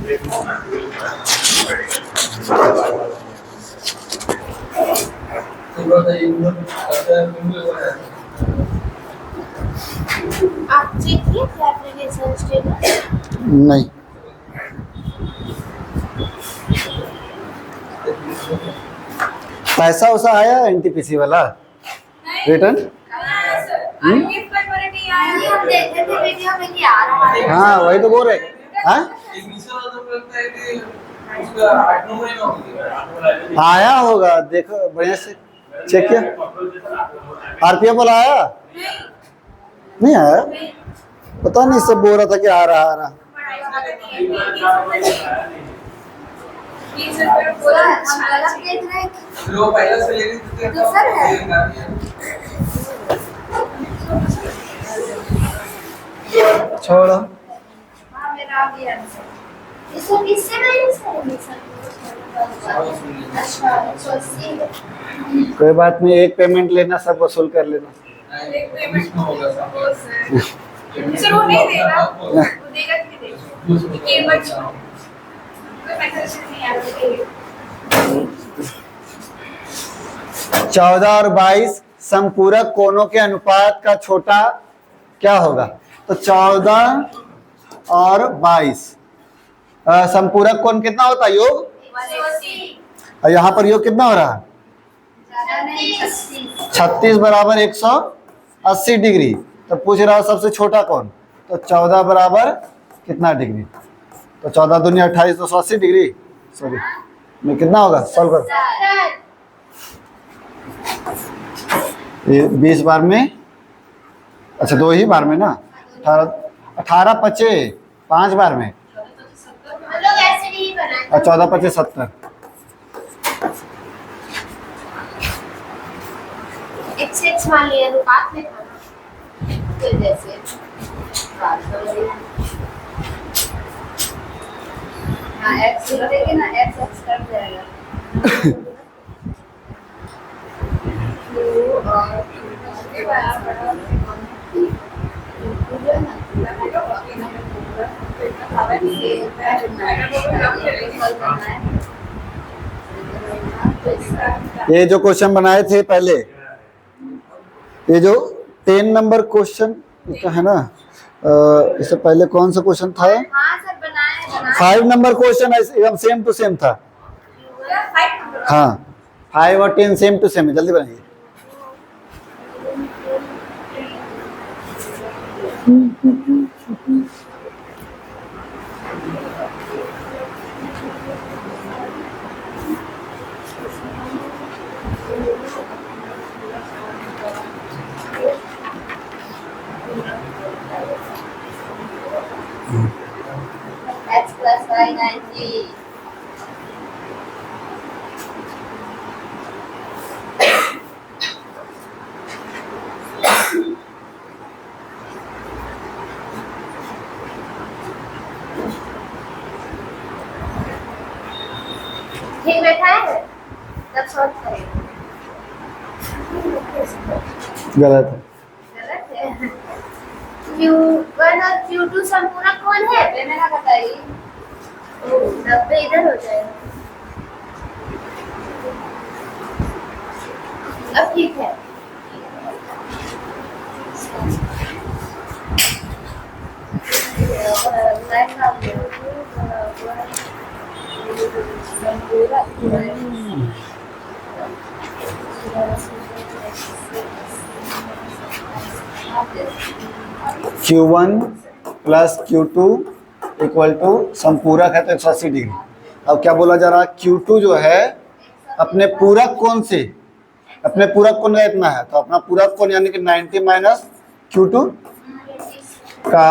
आप चेक किए application status? नहीं, पैसा वैसा आया एनटीपीसी वाला रिटर्न? हम देखे थे वीडियो में कि आ रहा है। हाँ वही तो बोल रहे। हाँ आया होगा, देखो बढ़िया से चेक किया। आरपीएफ वाला आया? नहीं आया, पता नहीं, सब बोल रहा था कि आ रहा आ रहा। छोड़ो, कोई बात नहीं, एक पेमेंट लेना, सब वसूल कर लेना। सर वो नहीं देगा, वो देगा कि नहीं देगा? ये मत छोड़ो, कोई मैसेज नहीं आया। 14 और 22 समपूरक कोणों के अनुपात का छोटा क्या होगा? तो 14 और 22 समपूरक कोण कितना होता है योग? 180। और यहाँ पर योग कितना हो रहा है? 36 बराबर 180 डिग्री। तो पूछ रहा है सबसे छोटा कौन? तो 14 बराबर कितना डिग्री? तो 14 दूनी 28, 280 डिग्री। सॉरी, में कितना होगा? सॉल्व कर। ये 20 बार में, अच्छा 2 ही बार में ना, 18 पचे 5 बार में, और 14 पचे 70। x मान लिया अनुपात में था तो जैसे बात करो। हाँ x लिखेंगे ना, x कट जाएगा। ये जो क्वेश्चन बनाए थे पहले, ये जो 10 नंबर क्वेश्चन है ना, इससे पहले कौन सा क्वेश्चन था? हाँ सर बनाए 5 नंबर क्वेश्चन एकदम सेम टू सेम था। हाँ 5 और 10 सेम टू सेम है। जल्दी बनाइए। x plus y 90। ठीक बैठा है तब सॉल्व करेंगे। गलत है। गलत है। Q1 और Q2 संपूरक कौन है? मेरा बताइए। 90 इधर हो जाएगा। अब ठीक है। Q1 plus Q2 equal to समपूरक है तो 180 डिग्री। अब क्या बोला जा रहा है? Q2 जो है अपने पूरक कोण से, अपने पूरक कोण का इतना है, तो अपना पूरक कोण यानी कि 90 माइनस Q2 का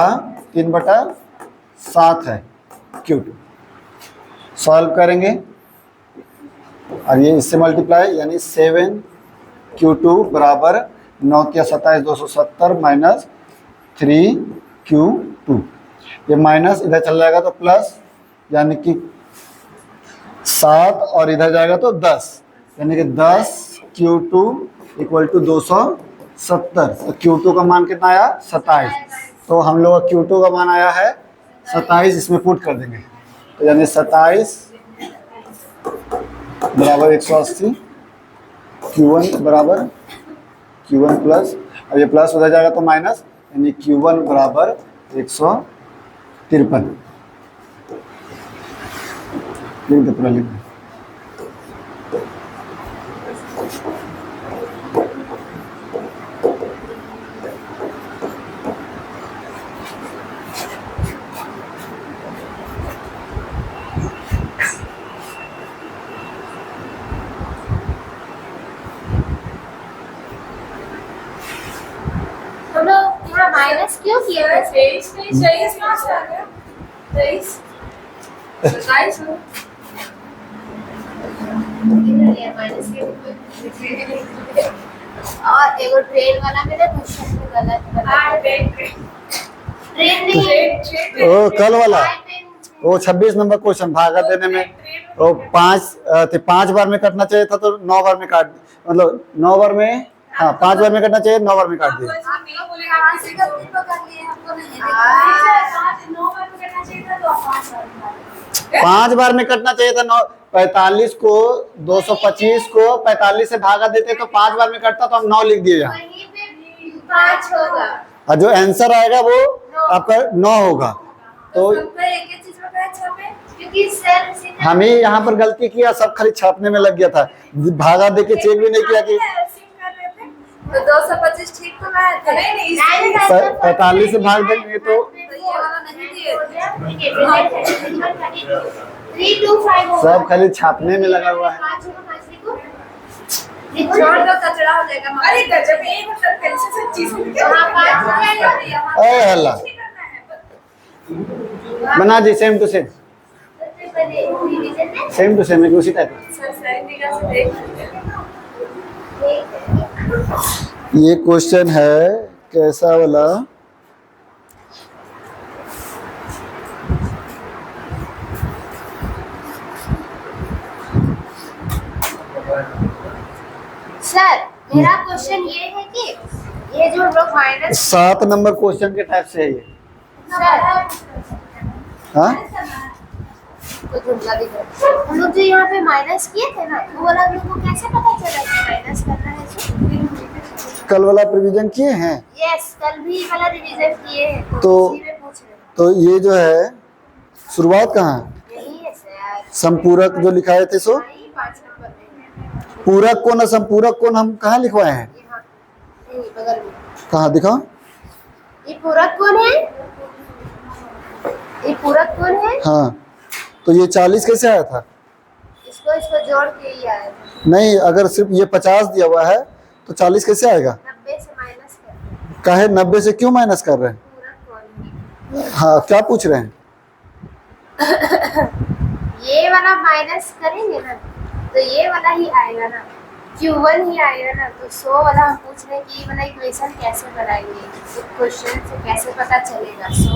3/7 है Q2। सॉल्व करेंगे और ये इससे मल्टीप्लाई, यानी 7 Q2 बराबर 9 के 27 270 माइनस 3 Q2। ये माइनस इधर चल जाएगा तो प्लस, यानी कि 7 और इधर जाएगा तो 10, यानी कि 10 Q2 इक्वल टू 270। तो Q2 का मान कितना आया? 27। तो हम लोग का Q2 का मान आया है 27, इसमें पुट कर देंगे। तो यानी 27 बराबर 180, Q1 बराबर Q1 प्लस, अब ये प्लस उधर जाएगा तो माइनस, यानी Q1 बराबर 153। लिख दे पूरा, लिख दे। हम लोग यहाँ माइनस क्यों किए थे? 23 मार्क्स आ गया। 23 27 माइनस और एगो ट्रेन वाला मेरे क्वेश्चन में गलत ट्रेन नहीं, ओ कल वाला, वो 26 नंबर क्वेश्चन भागा देने में, वो 5 बार में कटना चाहिए था तो 9 बार में काट, मतलब 9 बार में, हाँ 5 बार में कटना चाहिए, 9 बार में काट दिया। कहाँ से गलती पकड़ लिए, हमको नहीं देखा। 9 बार में करना चाहिए था तो 5 बार में। 5 बार में कटना चाहिए था। 45 को 225 को 45 से भागा देते तो 5 बार में कटता, तो हम 9 लिख दिए यहाँ, वहीं पे 5 होगा। और जो आंसर आएगा वो आपका 9 होगा। तो एक चीज बताया छापे, क्योंकि सर सीधा हम ही यहाँ पर गलती किया, सब खाली छापने में लग गया था, भागा दे के चेक भी नहीं किया कि तो 225 ठीक तो मैं नहीं 45 से भाग देंगे तो ये वाला नहीं दिए थे। 325 सब खाली छापने में लगा हुआ है। 5 होगा, 5 लिखो। छोड़ दो, कचरा हो जाएगा। अरे गजब, एक मतलब कैसे सब चीज हाँ, 5 हो जाएगा। ए हल्ला बना दी, सेम टू सेम, सबसे पहले रिवीजन में सेम टू सेम उसी टाइप। सर सही निगाह से देख ये क्वेश्चन है कैसा वाला, सर मेरा क्वेश्चन ये है कि ये जो हम लोग माइनस 7 नंबर क्वेश्चन के टाइप से है ये। सर हाँ कुछ जुमला दिख रहा है। हम लोग जो यहाँ पे माइनस किए थे ना, वो वाला हम लोग को कैसे पता चला कि माइनस करना है? कल वाला प्रिवीजन किए हैं, यस, कल भी वाला रिवीजन किए हैं, तो इसी में पूछ रहे हैं। तो ये जो है शुरुआत कहाँ है, यही है सर, संपूरक जो लिखाए थे, सो यही 5 नंबर में पूरक कोण और संपूरक कोण हम कहाँ लिखवाए हैं, यहाँ यही बगल में। कहाँ दिखाओ, ये पूरक कौन है? ये पूरक कौन है? हाँ तो ये 40 कैसे आया था, इसको जोड़ के ही आया था। नहीं अगर सिर्फ ये 50 दिया हुआ है तो 40 कैसे आएगा, 90 से माइनस कर, काहे 90 से क्यों माइनस कर रहे हैं, पूरक कौन है? हाँ क्या पूछ रहे हैं, ये वाला माइनस करेंगे ना तो ये वाला ही आएगा ना, Q1 ही आएगा ना। तो 100 वाला हम पूछ रहे हैं कि ये वाला इक्वेशन कैसे बनाएंगे, इस क्वेश्चन से कैसे पता चलेगा 100?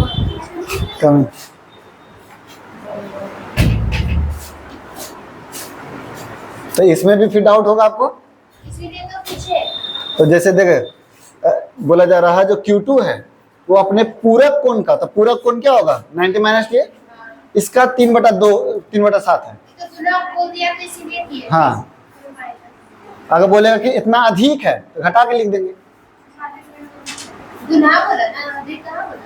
कम तो इसमें भी फिर डाउट होगा आपको, इसीलिए तो पूछे। तो जैसे देखे बोला जा रहा है जो Q2 है वो अपने पूरक कोण का, तो पूरक कोण क्या होगा 90 माइनस के, इसका 3/2 3/7 है। तो गुना बोल दिया तो इसीलिए किए। हाँ अगर बोलेगा कि इतना अधिक है तो घटा के लिख देंगे, गुना बोला ना, अभी कहाँ बोला?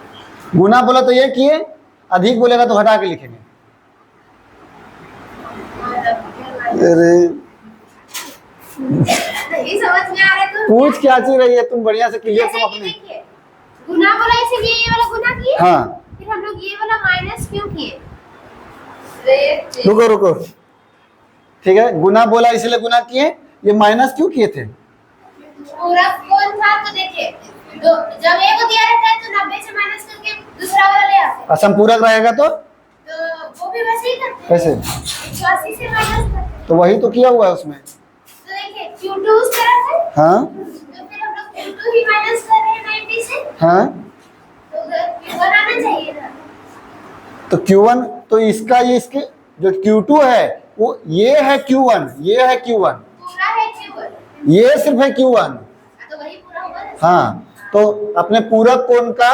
गुना बोला तो ये किए, अधिक बोलेगा तो घटा के लिखेंगे। अरे नहीं समझ में आ रहा तो पूछ क्या चीज रही है, तुम बढ़िया से क्लियर जैसे तुम कि अपने, देखिए, गुना बोला इसीलिए ये वाला गुना किए। हाँ फिर हम लोग ये वाला माइनस क्यों किए? रुको रुको, ठीक है गुना बोला इसलिए गुना किए, ये माइनस क्यों किए थे, पूरा कौन था तो देखिए, जब एक को दिया रहता है तो 90 से माइनस करके दूसरा वाला ले आते हैं। असंपूरक रहेगा तो वो भी वैसे ही करते हैं, कैसे, 180 से माइनस करते हैं। तो वही तो किया हुआ है उसमें, तो देखिए Q2 उस तरफ है, हाँ तो फिर हम लोग Q2 ही माइनस कर रहे हैं 90 से, हाँ तो Q1 आना चाहिए ना। तो Q1 तो इसका ये इसके जो Q2 है वो ये है Q1, ये है Q1, पूरा है Q1, ये सिर्फ है Q1, तो वही पूरा होगा ना। हाँ तो अपने पूरक कोण का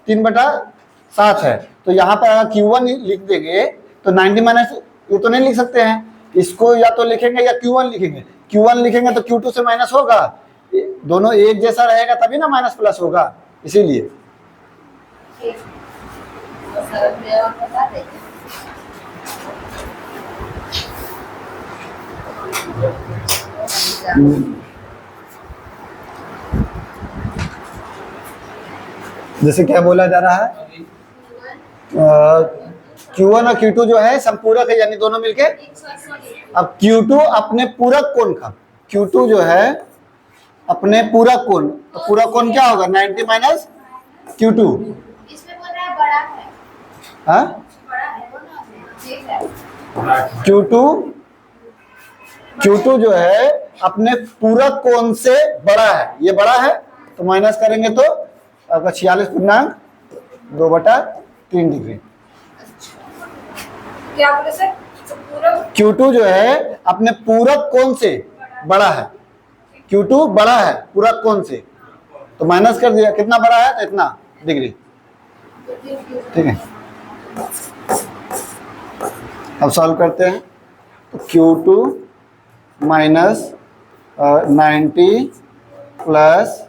3/7 है, तो यहाँ पर अगर Q1 लिख देंगे तो 90 माइनस ये तो नहीं लिख सकते हैं, इसको या तो लिखेंगे या Q1 लिखेंगे। Q1 लिखेंगे तो Q2 से माइनस होगा, दोनों एक जैसा रहेगा तभी ना माइनस प्लस होगा, इसीलिए। जैसे क्या बोला जा रहा है, Q1 और Q2 जो है संपूरक है, यानी दोनों मिलके। अब Q2 अपने पूरक कोण का, Q2 जो है अपने पूरक कोण, तो पूरक कोण क्या होगा 90 माइनस Q2। इसमें बोल रहा है बड़ा है, हाँ बड़ा है वो ना, ठीक है। Q2 जो है अपने पूरक कोण से बड़ा है, ये बड़ा है तो माइनस करेंगे तो आपका 46.2/3 डिग्री। क्या बोले सर? तो पूरा Q2 जो है अपने पूरक कोण से बड़ा है, Q2 बड़ा है पूरक कोण से, तो माइनस कर दिया, कितना बड़ा है तो इतना डिग्री, ठीक है। अब सॉल्व करते हैं, तो Q2 माइनस 90 प्लस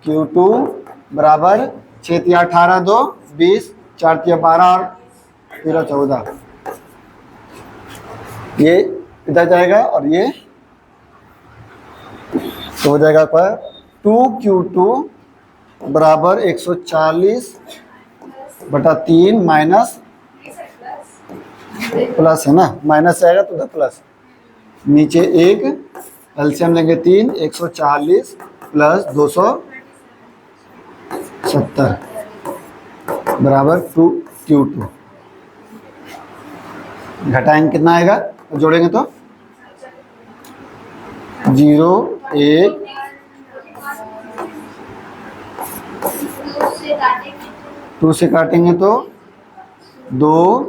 Q2 बराबर 6 × 18 2 20 4 × 12 और 13 14, ये इधर जाएगा और ये तो हो जाएगा आपका 2Q2 बराबर 140/3 माइनस प्लस है ना, माइनस आएगा तो उधर प्लस, नीचे एक एलसीएम लेंगे 3, 140 प्लस 270 बराबर 2Q2, घटाएंगे कितना आएगा, जोड़ेंगे तो 0 1 2 से काटेंगे तो 2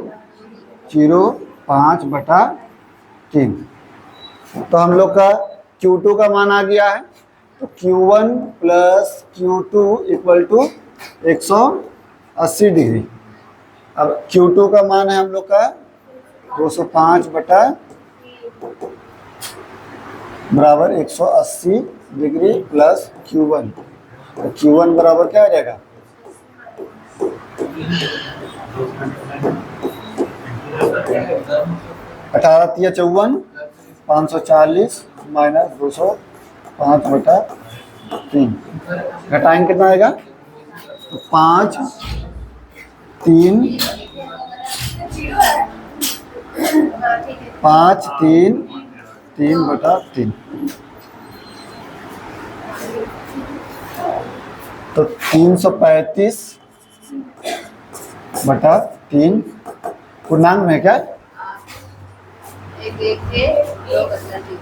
0 5/3। तो हम लोग का Q2 का मान आ गया है, तो Q1 plus Q2 equal to 180 degree. अब Q2 का मान है हम लोग का 205 बराबर 180 डिग्री प्लस Q1, तो Q1 बराबर क्या आ जाएगा, अठारह 54 540 माइनस 205/3, घटाएंगे कितना आएगा, तो 5 3 5 3 3/3, तो 335/3 पूर्णांक में क्या, एक एक के दो बदला दो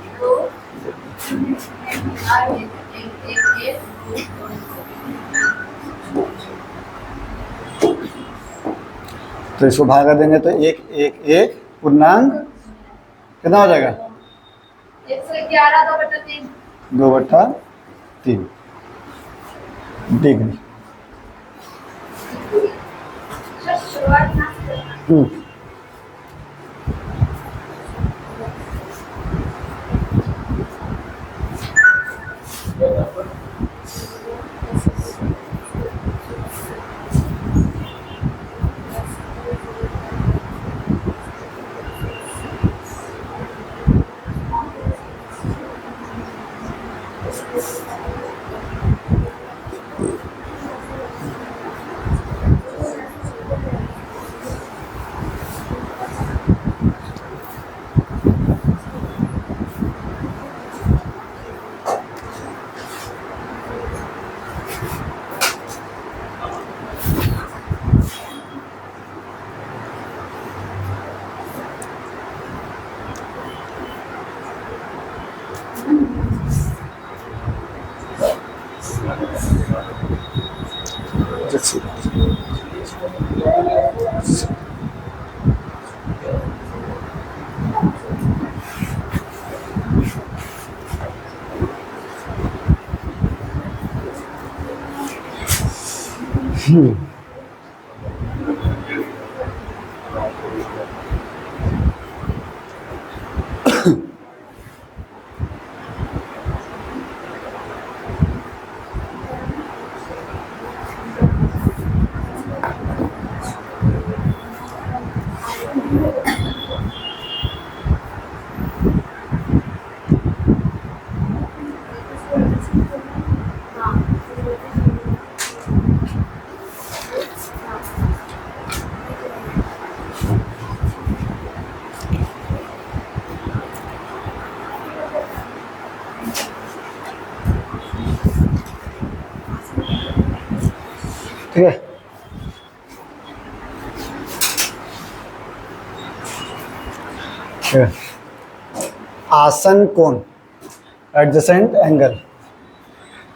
और एक एक तो इसको भागा देंगे तो 1 1 1 पूर्णांक कितना हो जाएगा, 111 2/3 2/3 डिग्री। सर शुरुआत ना ठीक है। आसन कोण, एडजेसेंट एंगल।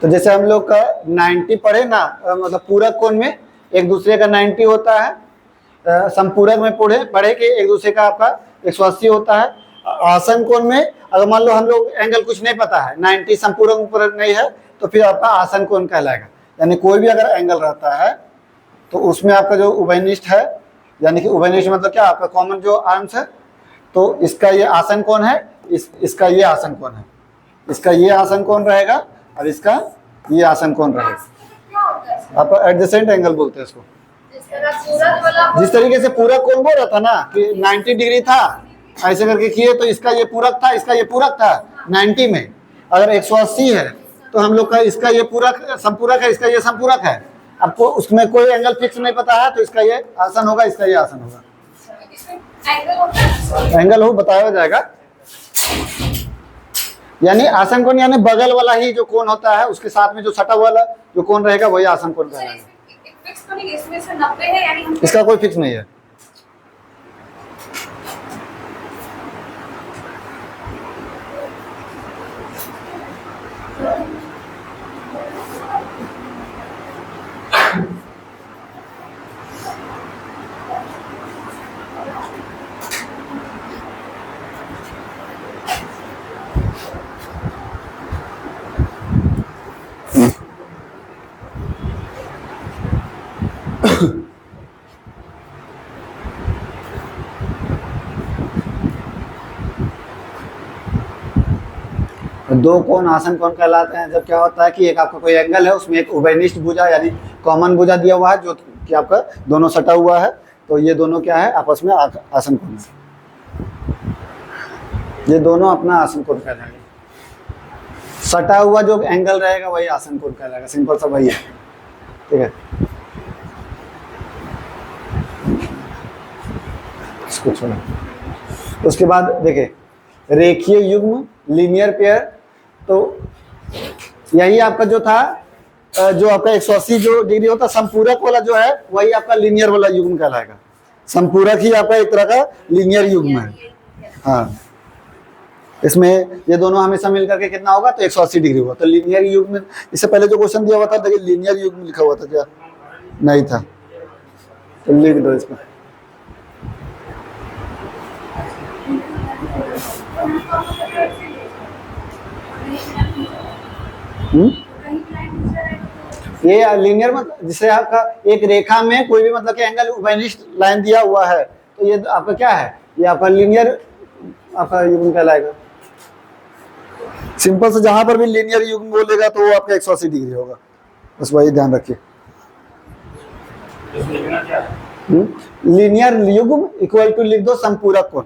तो जैसे हम लोग का 90 पढ़े ना, मतलब पूरक कोण में एक दूसरे का 90 होता है, संपूरक में पढ़े कि एक दूसरे का आपका 180 होता है। आसन कोण में अगर मान लो हम लोग एंगल कुछ नहीं पता है, 90 संपूरक ऊपर नहीं है, तो फिर आपका आसन कोण कहलाएगा। यानी कोई भी अगर एंगल रहता है तो उसमें आपका जो उभयनिष्ठ है, यानी कि उभयनिष्ठ मतलब क्या, आपका कॉमन जो आर्म्स है, तो इसका ये आसन कोण है, इसका ये आसन कोण है, इसका ये आसन कोण रहेगा और इसका ये आसन कोण रहेगा। क्या होता है? आपका एडजेसेंट एंगल बोलते हैं इसको। जिस तरह पूरक वाला जिस तरीके से पूरक कोण बोल रहा था ना कि 90 डिग्री था, ऐसे करके किए तो इसका ये पूरक था, इसका ये पूरक था 90 में। अगर 180 है तो हम लोग का इसका ये पूरक संपूरक है, इसका ये संपूरक है। आपको उसमें कोई एंगल फिक्स नहीं पता है तो इसका ये आसन होगा, इसका ये आसन होगा। इसमें एंगल होता है। एंगल हो बताया जाएगा। यानी आसन कोण यानी बगल वाला ही जो कोण होता है उसके साथ में जो सटा वाला जो कोण रहेगा वही आसन कोण सर, कहलाएगा। इसमें एक फिक्स तो नहीं, इसमें से 90 है, यानी हम इसका कोई फिक्स नहीं है। दो कोण आसन कोण कहलाते हैं जब क्या होता है कि एक आपका कोई एंगल है, उसमें एक उभयनिष्ठ भुजा यानी कॉमन भुजा दिया हुआ है जो कि आपका दोनों सटा हुआ है, तो ये दोनों क्या है आपस में आसन कोण है। ये दोनों अपना आसन कोण कहलाएगा। सटा हुआ जो एंगल रहेगा वही आसन कोण कहलाएगा। सिंपल सा वही है। ठीक है, इसको छोड़ो। उसके बाद देखिए रेखीय युग्म, लीनियर पेयर, तो यही आपका जो था जो आपका 180 जो डिग्री होता संपूरक वाला जो है वही आपका लीनियर वाला युग्म कहलाएगा। संपूरक ही आपका एक तरह का लीनियर युग्म है। हाँ, इसमें ये दोनों हमेशा मिलकर के कितना होगा, तो 180 डिग्री होगा। तो लीनियर युग्म, इससे पहले जो क्वेश्चन दिया हुआ था देखिए लीनियर युग्म लिखा हुआ था क्या, नहीं था, तो लिख दो इसको। ये लीनियर मतलब जिसे आपका एक रेखा में कोई भी मतलब कि एंगल उभयनिष्ठ लाइन दिया हुआ है, तो ये आपका क्या है, ये आपका लीनियर आपका युग्म कहलाएगा। सिंपल से जहां पर भी लीनियर युग्म बोलेगा तो वो आपका 180 डिग्री होगा, बस वही ध्यान रखिए। लीनियर युग्म इक्वल टू लिख दो संपूरक कोण।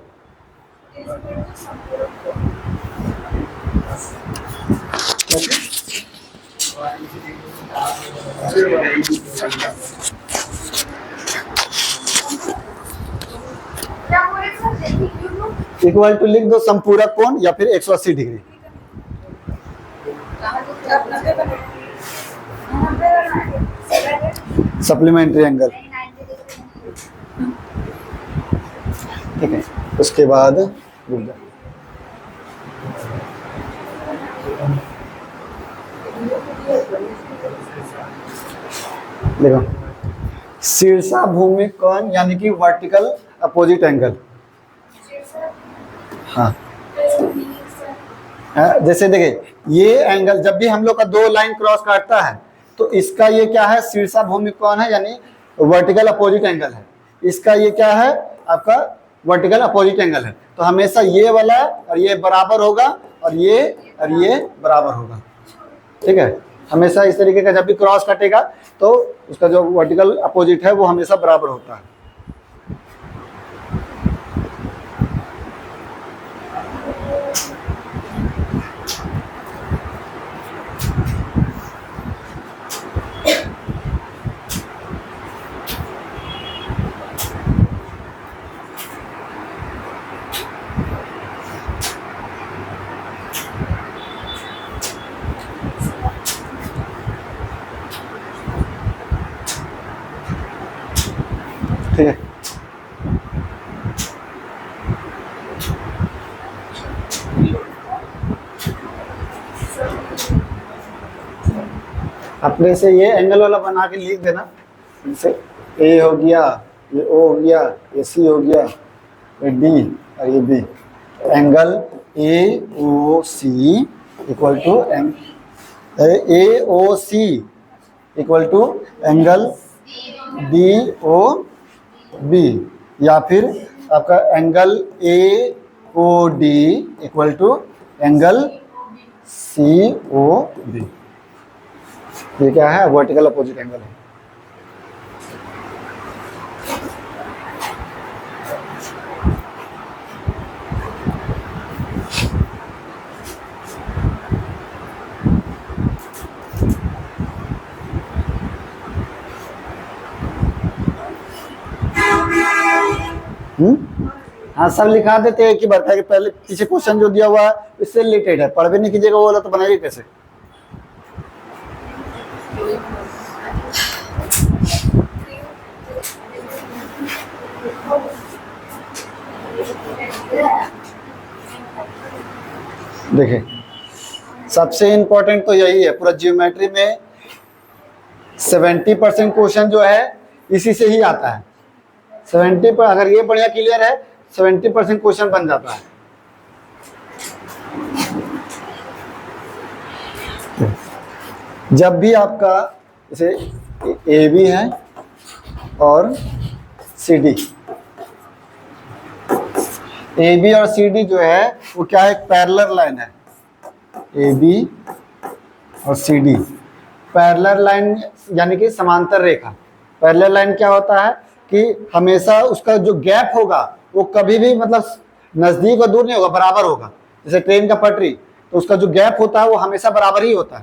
क्या बोले सर? रेखीय युग्म इक्वल टू लिख दो संपूरक कोण या फिर 180 डिग्री। कहाँ लिखा है? 90 बने। 90 बनाए। Supplementary angle. ठीक है, उसके बाद रुक जाओ। देखो शीर्षा भूमि कोण यानी कि वर्टिकल अपोजिट एंगल। हाँ, जैसे देखिए ये एंगल जब भी हम लोग का दो लाइन क्रॉस काटता है तो इसका ये क्या है, शीर्षा भूमि कोण है यानी वर्टिकल अपोजिट एंगल है। इसका ये क्या है आपका वर्टिकल अपोजिट एंगल है। तो हमेशा ये वाला और ये बराबर होगा और ये बराबर होगा। ठीक है, हमेशा इस तरीके का जब भी क्रॉस कटेगा तो उसका जो वर्टिकल अपोजिट है वो हमेशा बराबर होता है। ठीक है। अपने से ये एंगल वाला बना के लिख देना। जैसे ए हो गया, ये ओ हो गया, ये सी हो गया, ये डी और ये B. Angle A O C equal to A O C equal to angle D O B, या फिर आपका angle A O D equal to angle C O B. ये क्या है? वर्टिकल अपोजिट एंगल है। हाँ, सब लिखा देते हैं कि बता कि पहले पीछे क्वेश्चन जो दिया हुआ है इससे रिलेटेड है, पढ़ भी नहीं कीजिएगा वो वाला तो बनाइए कैसे। देखिए सबसे इंपॉर्टेंट तो यही है, पूरा ज्योमेट्री में 70% क्वेश्चन जो है इसी से ही आता है। 70 पर अगर ये बढ़िया क्लियर है 70% क्वेश्चन बन जाता है। जब भी आपका जैसे ए बी है और सी डी, ए बी और सी डी जो है वो क्या है? एक पैरेलल लाइन है। ए बी और सी डी पैरेलल लाइन यानी कि समांतर रेखा। पैरेलल लाइन क्या होता है कि हमेशा उसका जो गैप होगा वो कभी भी मतलब नजदीक और दूर नहीं होगा, बराबर होगा। जैसे ट्रेन का पटरी, तो उसका जो गैप होता है वो हमेशा बराबर ही होता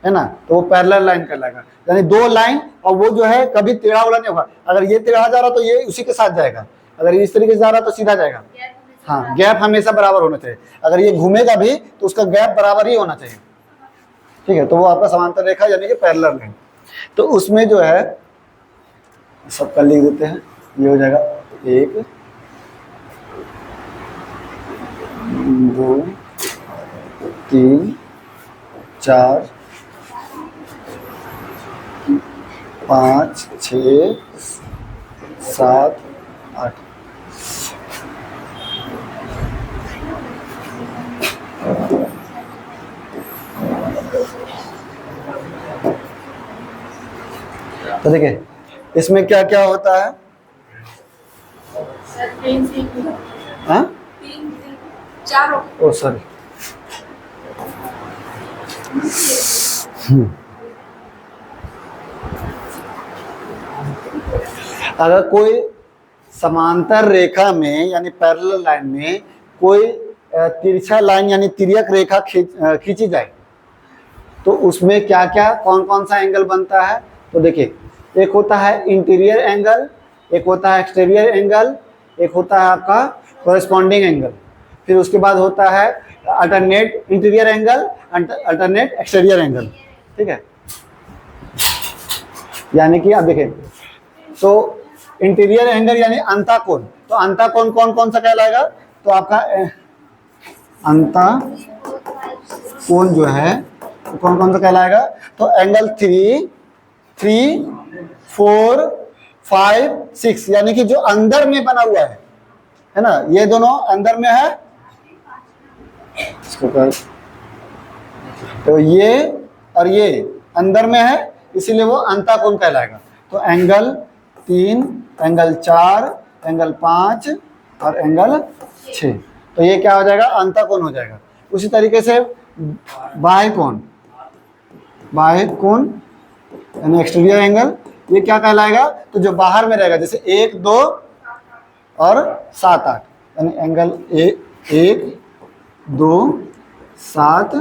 है ना, तो वो पैरेलल लाइन कहलाएगा। यानी दो लाइन और वो जो है कभी टेढ़ा वाला नहीं होगा। अगर ये टेढ़ा जा रहा तो ये उसी के साथ जाएगा, अगर इस तरीके से जा रहा तो सीधा जाएगा। हाँ, गैप हमेशा बराबर होना चाहिए। अगर ये घूमेगा भी तो उसका गैप बराबर ही होना चाहिए, ठीक है। तो वो आपका समांतर रेखा यानी कि पैरेलल लाइन। तो उसमें जो है सबका लिख देते हैं, ये हो जाएगा 1 2 3 4 5 6 7 8। तो देखिए इसमें क्या क्या होता है। हाँ? 4 ओ सॉरी, अगर कोई समांतर रेखा में यानी पैरेलल लाइन में कोई तिरछा लाइन यानी तिर्यक रेखा खींची जाए तो उसमें क्या क्या कौन कौन सा एंगल बनता है। तो देखिए एक होता है इंटीरियर एंगल, एक होता है एक्सटीरियर एंगल, एक होता है आपका कॉरेस्पॉन्डिंग एंगल, फिर उसके बाद होता है alternate interior angle, alternate exterior angle, ठीक है। यानी कि आप देखें तो इंटीरियर एंगल यानी अंतःकोण, तो अंतःकोण कौन कौन सा कहलाएगा? तो आपका अंतःकोण जो है कौन कौन सा कहलाएगा? तो एंगल 3, 3, 4, 5, 6 यानी कि जो अंदर में बना हुआ है ना, ये दोनों अंदर में है। तो ये और ये अंदर में है, इसीलिए वो अंतःकोण कहलाएगा। तो एंगल 3, एंगल 4, एंगल 5 और एंगल 6, तो ये क्या हो जाएगा? अंतःकोण हो जाएगा। उसी तरीके से बाह्य कोण, बाह्य कोण यानी एक्सटीरियर एंगल, ये क्या कहलाएगा? तो जो बाहर में रहेगा, जैसे 1, 2 और 7, 8 यानी एंगल 1, 2, 7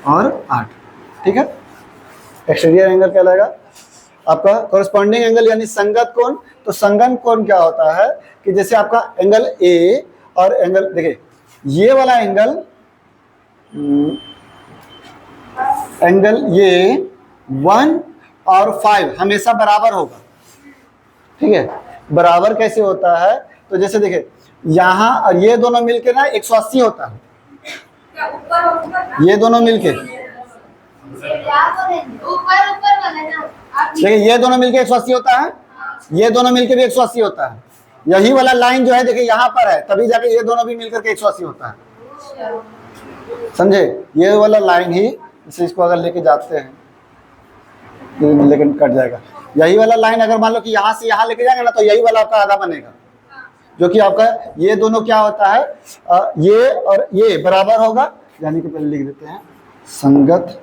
और 8, ठीक है। एक्सटीरियर एंगल कहलाएगा। आपका कॉरेस्पॉन्डिंग एंगल यानी संगत कोण, तो संगत कोण क्या होता है कि जैसे आपका एंगल ए और एंगल, देखिए ये वाला एंगल ये 1 और 5 हमेशा बराबर होगा, ठीक है, बराबर कैसे होता है? तो जैसे देखिए यहाँ और ये दोनों मिलके ना 180 होता है, क्या ऊपर और ऊपर ना? ये दोनों मिलके ऊपर ऊपर वाला ना आप देखिए ये दोनों मिलके 180 होता है, ये दोनों मिलके भी 180 होता है। यही वाला लाइन जो है देखिए यहाँ पर है, तभी जाके ये दोनों भी मिलकर के 180 होता है, समझे? ये वाला लाइन ही इसे इसको अगर लेके जाते हैं लेकिन कट जाएगा। यही वाला लाइन अगर मान लो कि यहाँ से यहाँ लेके जाएंगे ना तो यही वाला आपका आधा बनेगा, जो कि आपका ये दोनों क्या होता है ये और ये बराबर होगा, यानी कि पहले लिख देते हैं संगत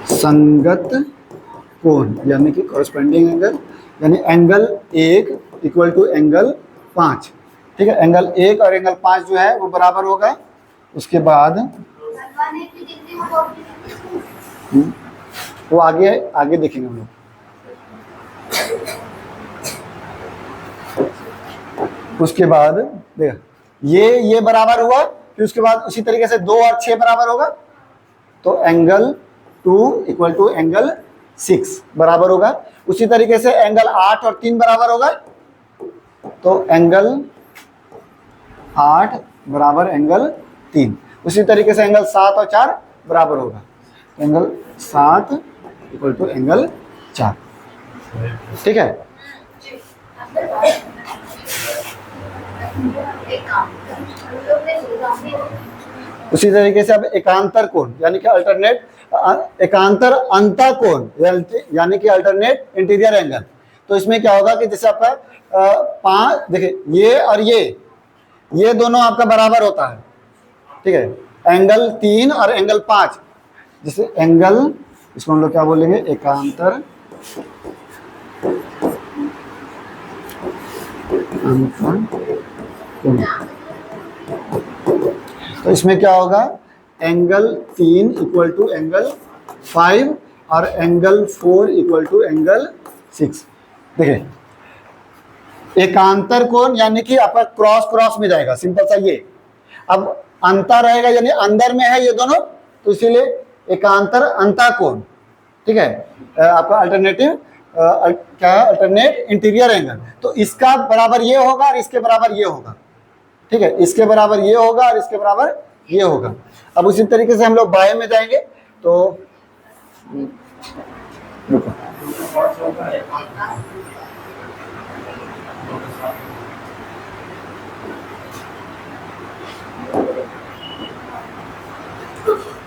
संगत कोण, यानी कि कॉरस्पॉन्डिंग एंगल, यानी एंगल 1 इक्वल टू एंगल 5। ठीक है, एंगल 1 और एंगल 5 जो है वो बराबर होगा। उसके बाद वो आगे आगे देखेंगे हम लोग। उसके बाद देखा ये बराबर हुआ, फिर उसके बाद उसी तरीके से 2 और 6 बराबर होगा, तो एंगल 2 इक्वल टू एंगल 6 बराबर होगा। उसी तरीके से एंगल 8 और 3 बराबर होगा, तो एंगल 8 बराबर एंगल 3। उसी तरीके से एंगल 7 और 4 बराबर होगा, एंगल 7 इक्वल टू एंगल 4। ठीक है, उसी तरीके से अब एकांतर कोण यानी कि अल्टरनेट एकांतर अंतर कोण यानी कि अल्टरनेट इंटीरियर एंगल। तो इसमें क्या होगा कि जैसे आपका 5 देखिए ये और ये दोनों आपका बराबर होता है। ठीक है, एंगल 3 और एंगल 5, जैसे एंगल इसको हम लोग क्या बोलेंगे एकांतर अंतर कोण। तो इसमें क्या होगा एंगल 3 इक्वल टू एंगल 5 और एंगल 4 इक्वल टू एंगल 6। देखिए एकांतर कोण यानी कि आपका क्रॉस क्रॉस में जाएगा, सिंपल सा ये। अब अंतर रहेगा यानी अंदर में है ये दोनों, तो इसीलिए एकांतर अंतर कोण। ठीक है, आपका अल्टरनेटिव क्या है अल्टरनेट इंटीरियर एंगल। तो इसका बराबर ये होगा और इसके बराबर ये होगा। ठीक है, इसके बराबर ये होगा और इसके बराबर ये होगा। अब उसी तरीके से हम लोग बाएं में जाएंगे, तो रुको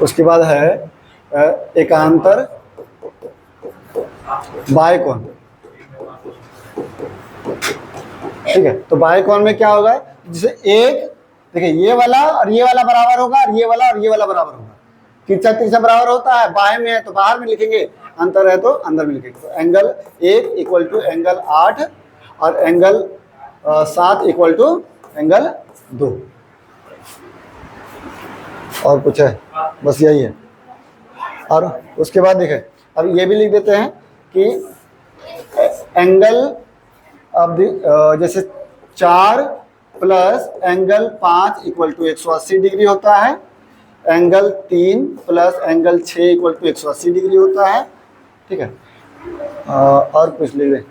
उसके बाद है एकांतर बाएं कोण। ठीक है, तो बाएं कोण में क्या होगा, जैसे एक देखिए ये वाला और ये वाला बराबर होगा और ये वाला और ये वाला बराबर होगा। तिरछा तिरछा बराबर होता है, बाएं में है तो बाहर में लिखेंगे, अंतर है तो अंदर में लिखेंगे। तो एंगल 1 इक्वल टू एंगल 8 और एंगल 7 इक्वल टू एंगल 2। और कुछ है, बस यही है। और उसके बाद देखें, अब ये भी लिख देते हैं कि एंगल अब जैसे 4 plus angle 5 equal to 180 degree होता है, angle 3 plus angle 6 equal to 180 degree होता है। ठीक है, और कुछ लिख दें।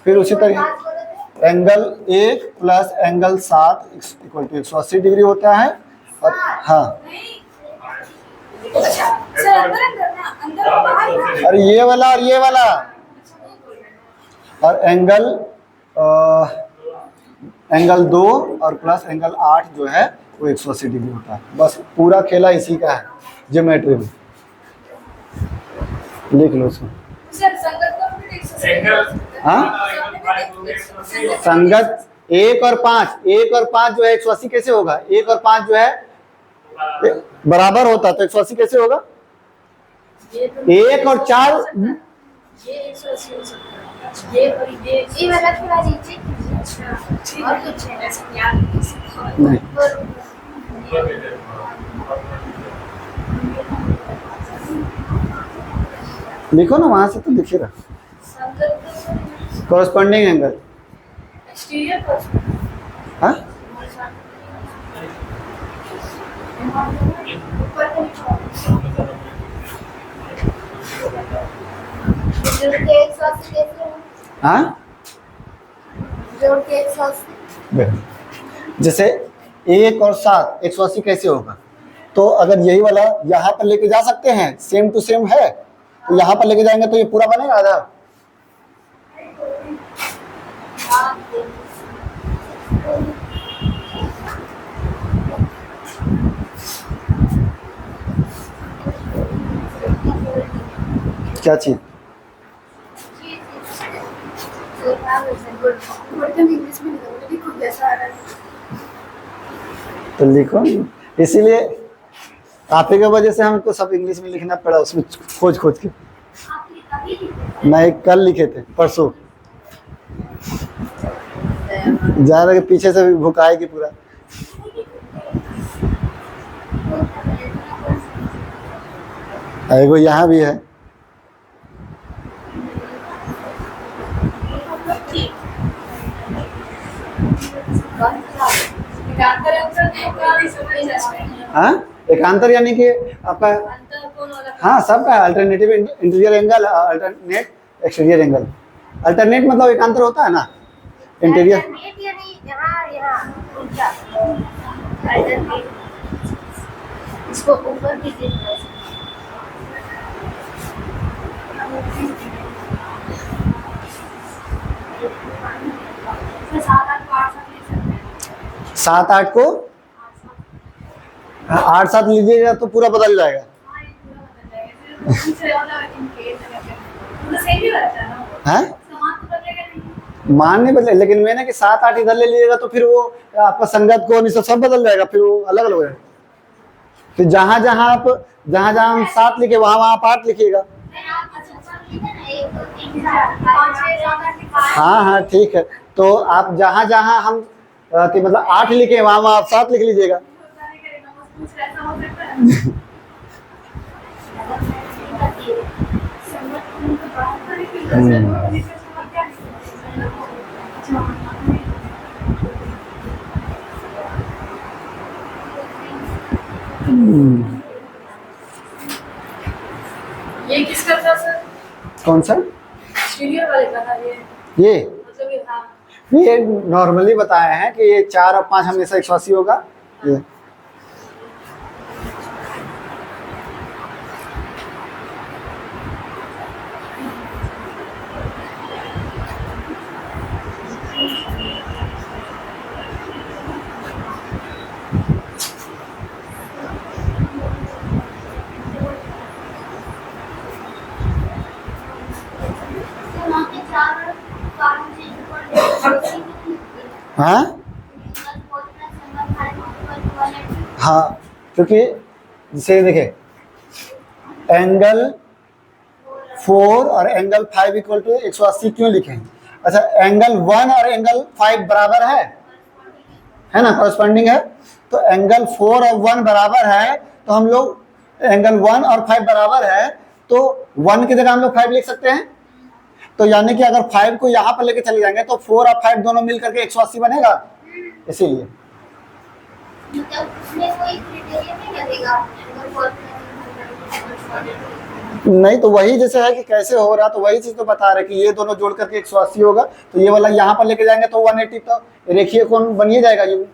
फिर उसी तरीके angle 1 plus angle 7 equal to 180 degree होता है। और हाँ सर अंदर बाहर और ये वाला और ये वाला और एंगल 2 और प्लस एंगल 8 जो है वो 180 डिग्री होता है। बस पूरा खेला इसी का है, ज्योमेट्री में लिख लो उसको। सर संगत को भी देख सकते हैं। हाँ, संगत 1 और 5 जो है 180 कैसे होगा? 1 और 5 जो है बराबर होता तो 180 कैसे होगा? 1 और 4 ये 180 हो सकता है। ये और ये वाला थोड़ा नीचे कीजिए। और कुछ है ऐसा क्या नहीं। लिखो ना, वहां से तो लिखिए रहा संगत कॉरस्पॉन्डिंग एंगल। एक्सटीरियर पर हाँ, ऊपर हाँ जोड़ के 180। देखो, जैसे 1 और 7 180 कैसे होगा? तो अगर यही वाला यहाँ पर लेके जा सकते हैं, सेम टू सेम है, तो यहाँ पर लेके जाएंगे तो ये पूरा बनेगा आधा। क्या चीज? इंग्लिश में नहीं खुद जैसा आ रहा है। तो लिखो, इसीलिए आप ही की वजह से हमको सब इंग्लिश में लिखना पड़ा, उसमें खोज खोज के। नहीं, कल लिखे थे, परसों। जा रहे पीछे से भी भुकाएगी पूरा। एगो यहाँ भी है। हाँ, एकांतर यानी कि आपका, हाँ सबका alternative interior angle, alternate exterior angle. Alternate मतलब एकांतर होता है ना, इंटीरियर। अल्टरनेट यानी यहाँ उल्टा अल्टरनेट, इसको ऊपर कीजिए थोड़ा सा। इसमें 7-8 को 8 ले सकते हैं। 7-8 को 8-7 लीजिएगा तो पूरा बदल जाएगा। हैं? मान नहीं बदले, लेकिन मैंने कि 7-8 इधर ले लीजिएगा तो फिर वो आपका संगत को नहीं सब बदल जाएगा, फिर वो अलग अलग हो जाएगा। फिर जहां जहां हम 7 लिखे वहां आप 8 लिखिएगा। हाँ हाँ ठीक है, तो आप जहां जहां हम मतलब 8 लिखे वहां आप 7 लिख लीजिएगा। ये किसका था सर? कौन सा? सीनियर वाले का था ये। ये मतलब ये हाँ। ये नॉर्मली बताए हैं कि ये 4 और 5 हमेशा 180 होगा। ये हाँ हाँ, क्योंकि जैसे देखिए एंगल 4 और एंगल 5 इक्वल टू 180 क्यों लिखे हैं? अच्छा, एंगल 1 और एंगल 5 बराबर है ना, कॉरस्पॉन्डिंग है। तो एंगल 4 और 1 बराबर है, तो हम लोग एंगल 1 और 5 बराबर है, तो 1 की जगह हम लोग 5 लिख सकते हैं। तो यानी कि अगर 5 को यहाँ पर लेके चले जाएंगे तो 4 और 5 दोनों मिल करके 180 बनेगा, इसीलिए। नहीं, तो वही जैसे है कि कैसे हो रहा, तो वही चीज तो बता रहे कि ये दोनों जोड़ करके 180 होगा, तो ये वाला यहाँ पर लेके जाएंगे तो 180, तो रेखीय कोण बनिए जाएगा ये।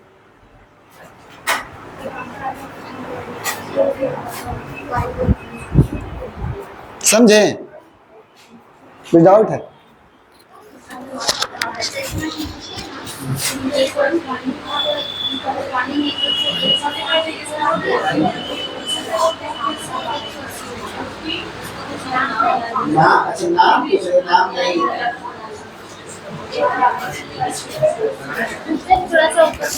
समझे? कोई डाउट है? नाम नहीं थोड़ा सा ऊपर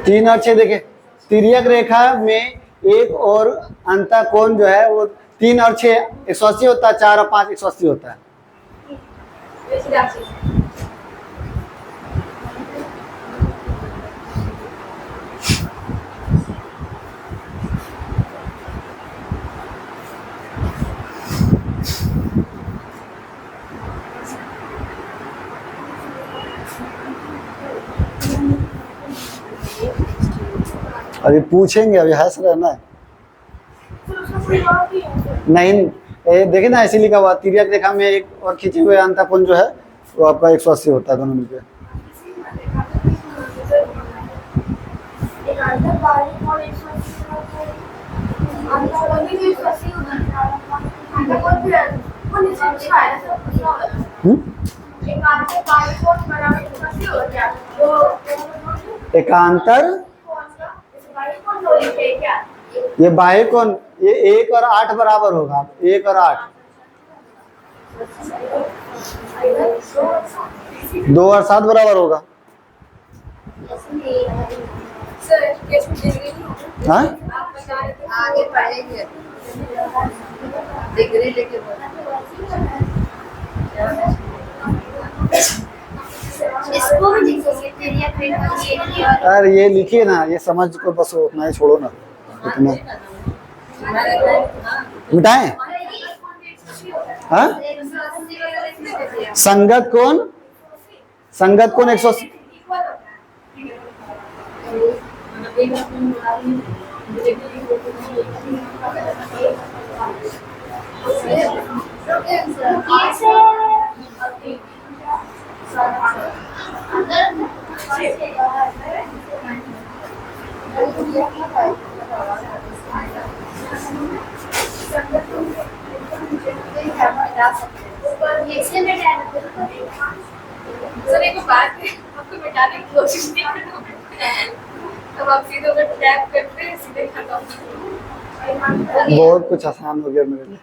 तीन और 6 देखे, तिर्यक रेखा में एक और अंतःकोण जो है वो 3 और 6 180 होता है, 4 और 5 180 होता है। अभी पूछेंगे, अभी हंस रहना है। नहीं, ये देखिए ना ऐसे लिखा हुआ, तिर्यक रेखा में एक और खींचे हुए अंतःकोण जो है वो आपका 180 होता है दोनों मिलकर। एकांतर ये बाह्य कोण, ये 1 और 8 बराबर होगा, 1 और 8, 2 और 7 बराबर होगा। हाँ आगे पढ़ेंगे डिग्री लेके इसको भी लिखेंगे तिर्यक रेखा के लिए और अरे ये लिखिए ना, ये समझ को बस उतना ही छोड़ो ना, इतना मिटाएं। हाँ संगत कोण 180। सर एक बात है, आपको मिटाने की कोशिश नहीं करना, अब आप सीधे उधर टैप करते हैं सीधे खत्म। बहुत कुछ आसान हो गया मेरे लिए।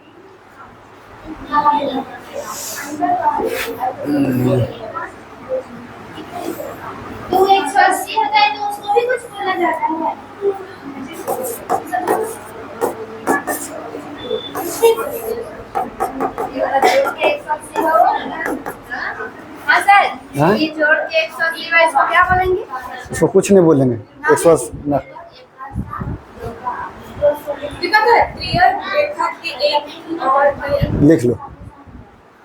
तो 180 होता है तो उसको भी कुछ बोला जाता है। ये वाला जोड़ के 180 होगा ना? हाँ सर, हाँ? ये जोड़ के 180 है, इसको क्या बोलेंगे? इसको कुछ नहीं बोलेंगे, 180 ना। कितना है त्रियक रेखा के एक और लिख लो,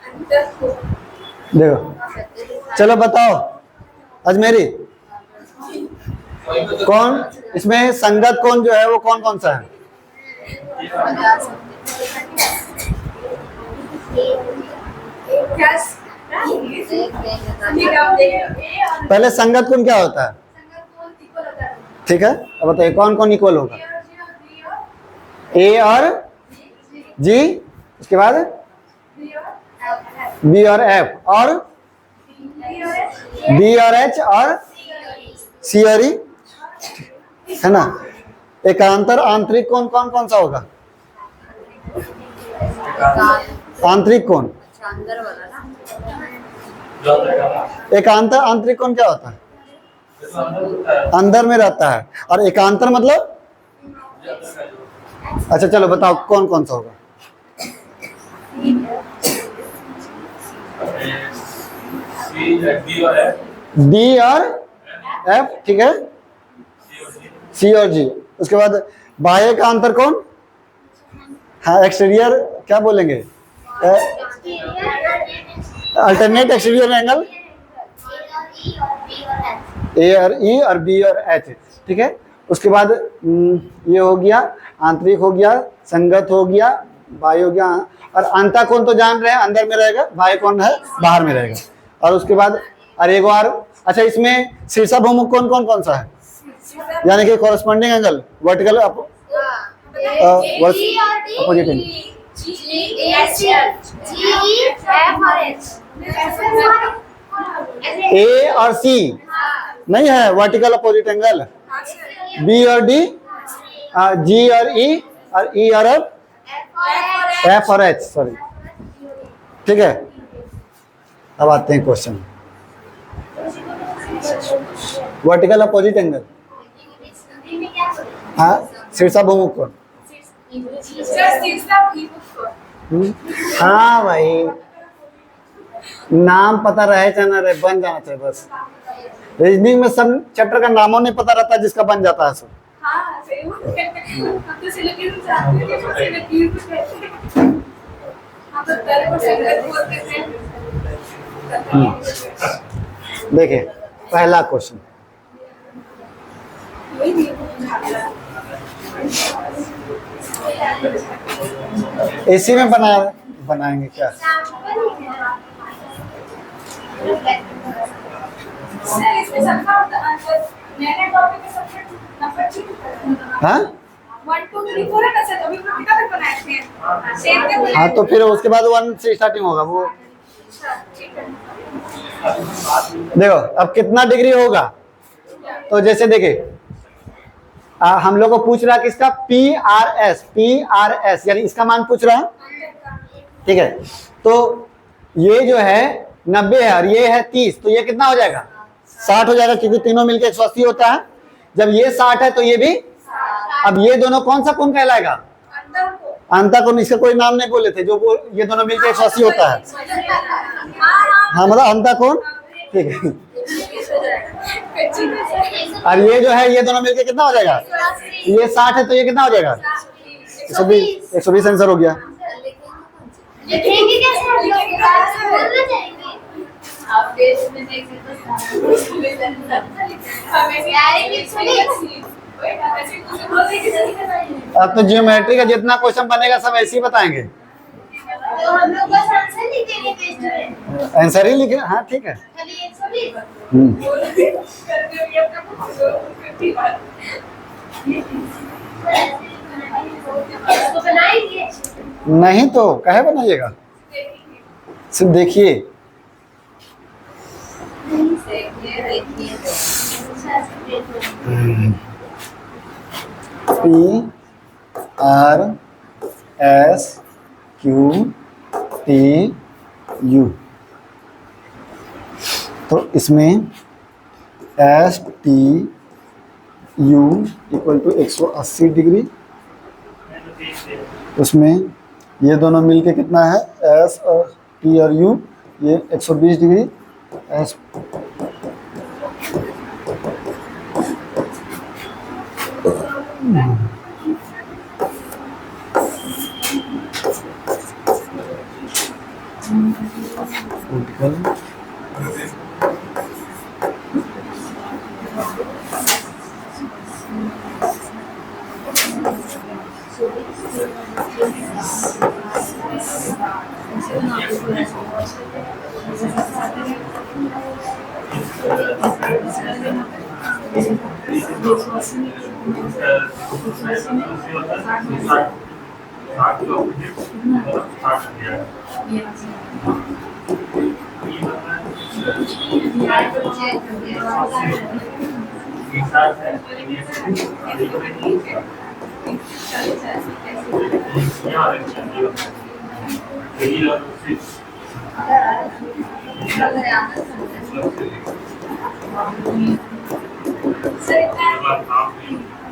अंतर को देखो। चलो बताओ अजमेरी, कौन इसमें संगत कोण जो है वो कौन कौन सा है? पहले संगत कोण क्या होता है? ठीक है, अब बताइए कौन कौन इक्वल होगा? ए और जी, उसके बाद बी और एफ, और डी और एच और सी और ई, है ना। एकांतर आंतरिक कोण कौन कौन सा होगा? आंतरिक कोण, एकांतर आंतरिक कोण क्या होता है? अंदर में रहता है। और एकांतर मतलब, अच्छा चलो बताओ कौन कौन सा होगा? डी और एफ, ठीक है, सी और जी। उसके बाद बाह्य का अंतर कौन? हाँ एक्सटीरियर क्या बोलेंगे? अल्टरनेट एक्सटीरियर एंगल ए और ई और बी और एच, ठीक है। उसके बाद ये हो गया, आंतरिक हो गया, संगत हो गया, बाह्य हो गया, और अंतः कोण तो जान रहे हैं अंदर में रहेगा, बाह्य कोण है बाहर में रहेगा। और उसके बाद अरेगो और, अच्छा इसमें शीर्षाभिमुख कोण कौन कौन सा है? यानी कि corresponding angle vertical opposite angle, A और सी नहीं है वर्टिकल अपोजिट एंगल, बी और डी, जी और ई, और ई और एफ और एच, सॉरी, ठीक है। अब आते हैं क्वेश्चन, वर्टिकल अपोजिट एंगल, हाँ शीर्षाभिमुख कोण, हाँ भाई नाम पता रहे चाहे ना रहे, बन जाना चाहिए बस। रीजनिंग में सब चैप्टर का नामों नहीं पता रहता जिसका बन जाता है सब। देखिए पहला क्वेश्चन, एसी में बनाएंगे क्या? सर इसमें सबका आंसर मैंने टॉपिक में सबसे नंबर 2 हाँ 1 2 3 4 है ना सर अभी हमने कितना तक बनाए थे सेम के बोले हाँ, तो फिर उसके बाद 1 से स्टार्टिंग होगा वो। ठीक है देखो अब कितना डिग्री होगा, तो जैसे देखिए हम लोग को पूछ रहा है किसका, PRS यानी इसका मान पूछ रहा है, ठीक है। तो ये जो है 90 है और ये है 30, तो ये कितना हो जाएगा, 60 हो जाएगा, क्योंकि तीनों मिलकर 180 होता है। जब ये 60 है तो ये भी, अब ये दोनों कौन सा कोण कहलाएगा, अंदर को अंता कोण। इसका कोई नाम नहीं बोले थे, जो ये दोनों मिलकर 180 होता है। हाँ मतलब अंता कोण, ठीक है। और ये जो है ये दोनों मिलकर कितना हो जाएगा, ये 60 है तो ये कितना हो जाएगा, 120 आंसर हो गया। लिखेंगे कैसे हम लोग बोलना जाएंगे आप पेज में देखें तो अब तो ज्योमेट्री का जितना क्वेश्चन बनेगा सब ऐसे ही बताएंगे, तो हम लोग बस आंसर लिखेंगे टेस्ट में आंसर ही लिखे। हाँ ठीक है। खाली 120 इसको बनाएंगे नहीं तो काहे बनाइएगा, सिर्फ देखिए। PRSQTU, तो इसमें STU इक्वल टू 180 डिग्री, उसमें ये दोनों मिलके कितना है, S और T और U, ये 120 डिग्री। S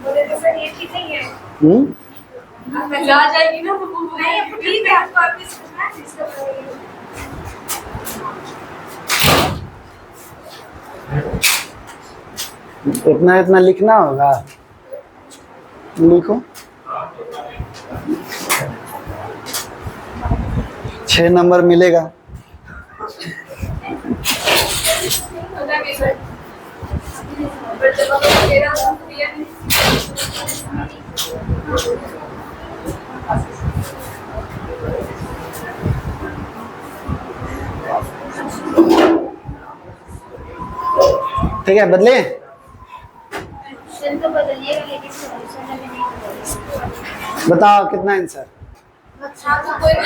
बोले तो सर ये ठीक नहीं है आप जा जाएगी ना नहीं अब ठीक है आपको आप इसका इसका इतना इतना लिखना होगा, लिखो। 6 नंबर मिलेगा। ठीक है, बदले। तो बदलिएगा लेकिन सॉल्यूशन में नहीं बताओ कितना आंसर, अच्छा तो कोई भी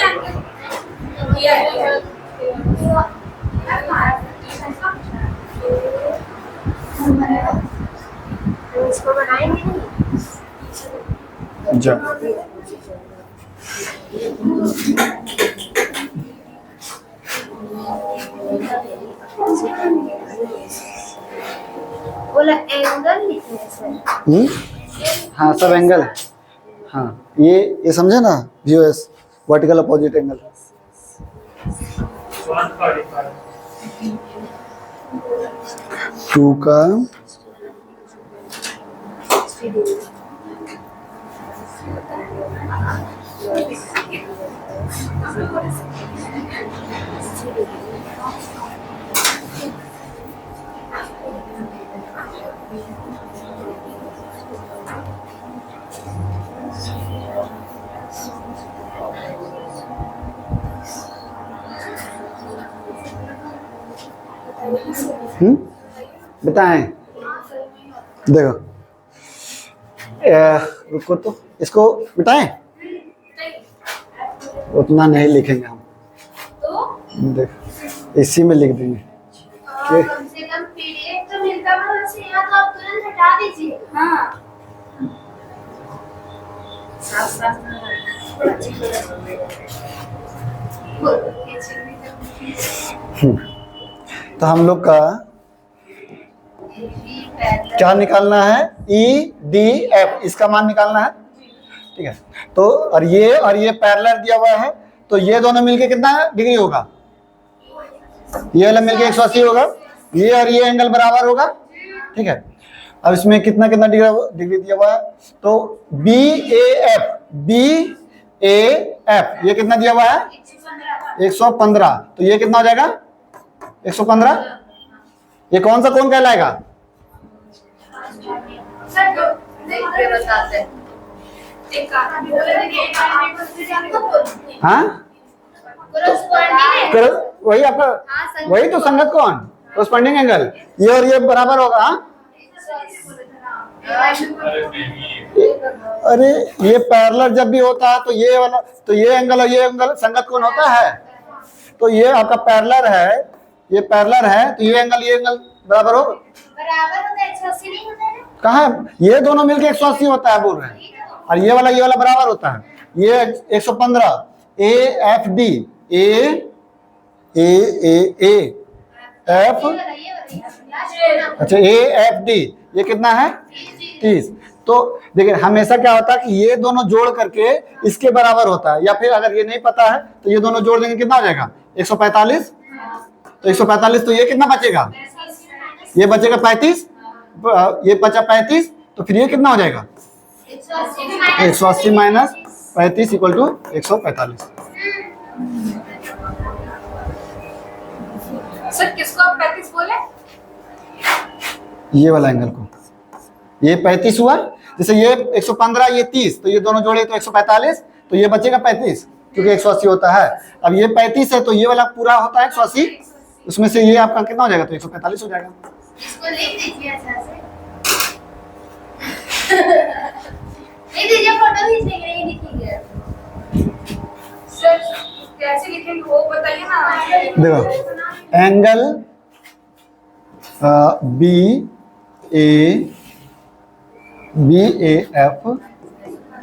किया है तो इसको बनाएंगे नहीं जा बोला एंगल लिखे हैं सर हाँ सब एंगल है। हाँ ये समझे ना, VOS vertical opposite angle. Two का बताएं। देखो रुको तो इसको बताएं, उतना नहीं लिखेंगे हम, देख इसी में लिख देंगे। कम से कम पीडीएफ तो मिलता है से, यहाँ तो आप तुरंत हटा दीजिए। हाँ साफ साफ थोड़ा अच्छी तो हम लोग का क्या निकालना है, ई डी एफ, इसका मान निकालना है। ठीक है, तो और ये पैरेलल दिया हुआ है, तो ये दोनों मिलके कितना डिग्री होगा, ये वाला मिलके 180 होगा, ये और ये एंगल बराबर होगा। ठीक है, अब इसमें कितना कितना डिग्री दिया हुआ है, तो बी ए एफ ये कितना दिया हुआ है 115, तो ये कितना हो जाएगा 115। ये कौन सा कोण कहलाएगा, बताते हैं। हाँ वही आपका, वही तो संगत कोण, कोरस्पॉन्डिंग एंगल, ये और ये बराबर होगा। हाँ अरे ये पैरेलल जब भी होता है तो ये वाला, तो ये एंगल और ये एंगल संगत कोण होता है, तो ये आपका पैरेलल है, ये पैरेलल है, तो ये एंगल बराबर हो, बराबर होता है 180 नहीं होता है। कहाँ, ये दोनों मिलके 180 होता है बोल रहे हैं, और ये वाला बराबर होता है, ये 115 A F D A F, अच्छा ए एफ डी ये कितना है 30। तो देखिए हमेशा क्या होता है कि ये दोनों जोड़ करके इसके बराबर होता है, या फिर अगर ये नहीं पता है तो ये दोनों जोड़ देंगे, कितना हो जाएगा 145। तो 145, तो ये कितना बचेगा, ये बचेगा 35, ये बचा 35, तो फिर ये कितना हो जाएगा 180 माइनस 35 इक्वल टू 145। सर किसको आप 35 बोले, ये वाला एंगल को, ये 35 हुआ, जैसे ये 115 ये 30, तो ये दोनों जोड़े तो 145, तो ये बचेगा 35 क्योंकि 180 होता है। अब ये 35 है तो ये वाला पूरा होता है 180, उसमें से ये आपका कितना हो जाएगा, तो 145 हो जाएगा। इसको लिख दीजिए अच्छा से, लिख दीजिए, फोटो खींचने के लिए लिखिए। सर कैसे लिखेंगे वो बताइए ना। देखो angle B A F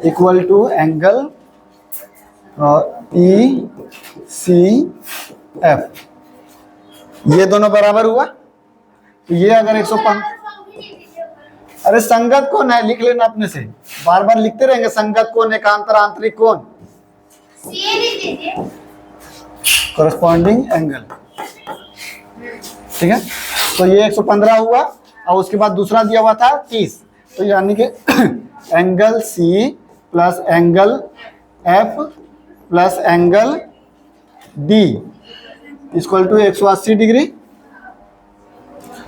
equal to angle E C F, ये दोनों बराबर हुआ, तो ये अगर 105, अरे संगत कोण है लिख लेना अपने से, बार बार लिखते रहेंगे, संगत कोण, एकांतर, आंतरिक कोण, सीए लिख दीजिए, कोरस्पॉन्डिंग एंगल। ठीक है, तो ये 115 हुआ, और उसके बाद दूसरा दिया हुआ था 30, तो यानी कि angle C plus angle F plus angle D equal to 180 degree.